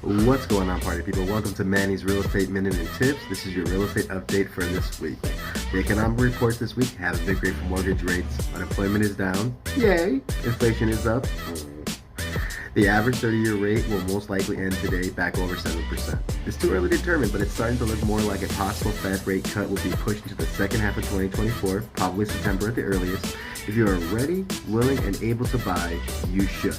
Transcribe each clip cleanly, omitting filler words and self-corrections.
What's going on, party people? Welcome to Manny's Real Estate Minute and Tips. This is your real estate update for this week. The economic reports this week have a big rate for mortgage rates. Unemployment is down. Yay! Inflation is up. The average 30-year rate will most likely end today back over 7%. It's too early to determine, but it's starting to look more like a possible Fed rate cut will be pushed into the second half of 2024, probably September at the earliest. If you are ready, willing, and able to buy, you should.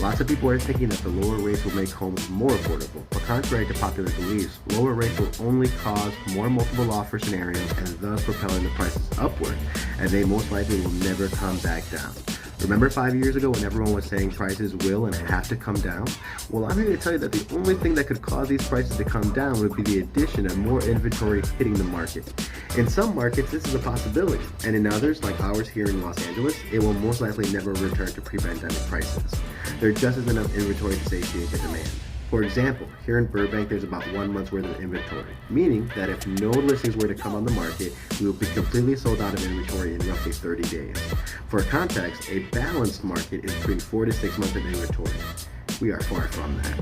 Lots of people are thinking that the lower rates will make homes more affordable, but contrary to popular beliefs, lower rates will only cause more multiple offer scenarios and thus propelling the prices upward, and they most likely will never come back down. Remember 5 years ago when everyone was saying prices will and have to come down? Well, I'm here to tell you that the only thing that could cause these prices to come down would be the addition of more inventory hitting the market. In some markets, this is a possibility, and in others, like ours here in Los Angeles, it will most likely never return to pre-pandemic prices. There just isn't enough inventory to satiate the demand. For example, here in Burbank, there's about 1 month's worth of inventory, meaning that if no listings were to come on the market, we will be completely sold out of inventory in roughly 30 days. For context, a balanced market is between 4 to 6 months of inventory. We are far from that.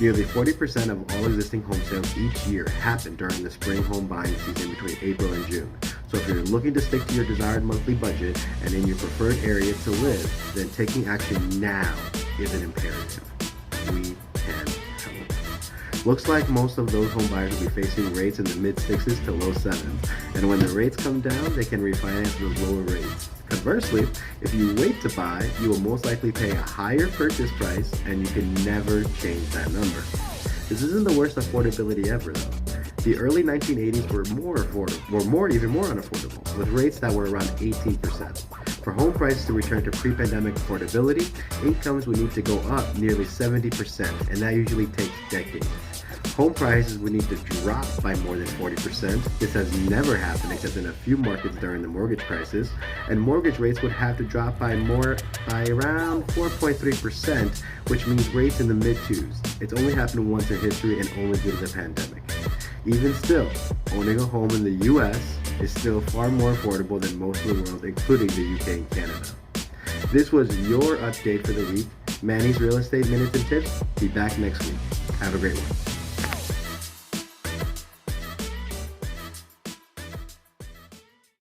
Nearly 40% of all existing home sales each year happen during the spring home buying season between April and June. So if you're looking to stick to your desired monthly budget and in your preferred area to live, then taking action now is an imperative. We can help. Looks like most of those home buyers will be facing rates in the mid-6s to low 7s, and when the rates come down, they can refinance those lower rates. Conversely, if you wait to buy, you will most likely pay a higher purchase price, and you can never change that number. This isn't the worst affordability ever, though. The early 1980s were even more unaffordable, with rates that were around 18%. For home prices to return to pre-pandemic affordability, incomes would need to go up nearly 70%, and that usually takes decades. Home prices would need to drop by more than 40%. This has never happened except in a few markets during the mortgage crisis, and mortgage rates would have to drop by around 4.3%, which means rates in the mid-2s. It's only happened once in history and only due to the pandemic. Even still, owning a home in the US is still far more affordable than most of the world, including the UK and Canada. This was your update for the week. Manny's Real Estate Minutes and Tips. Be back next week. Have a great one.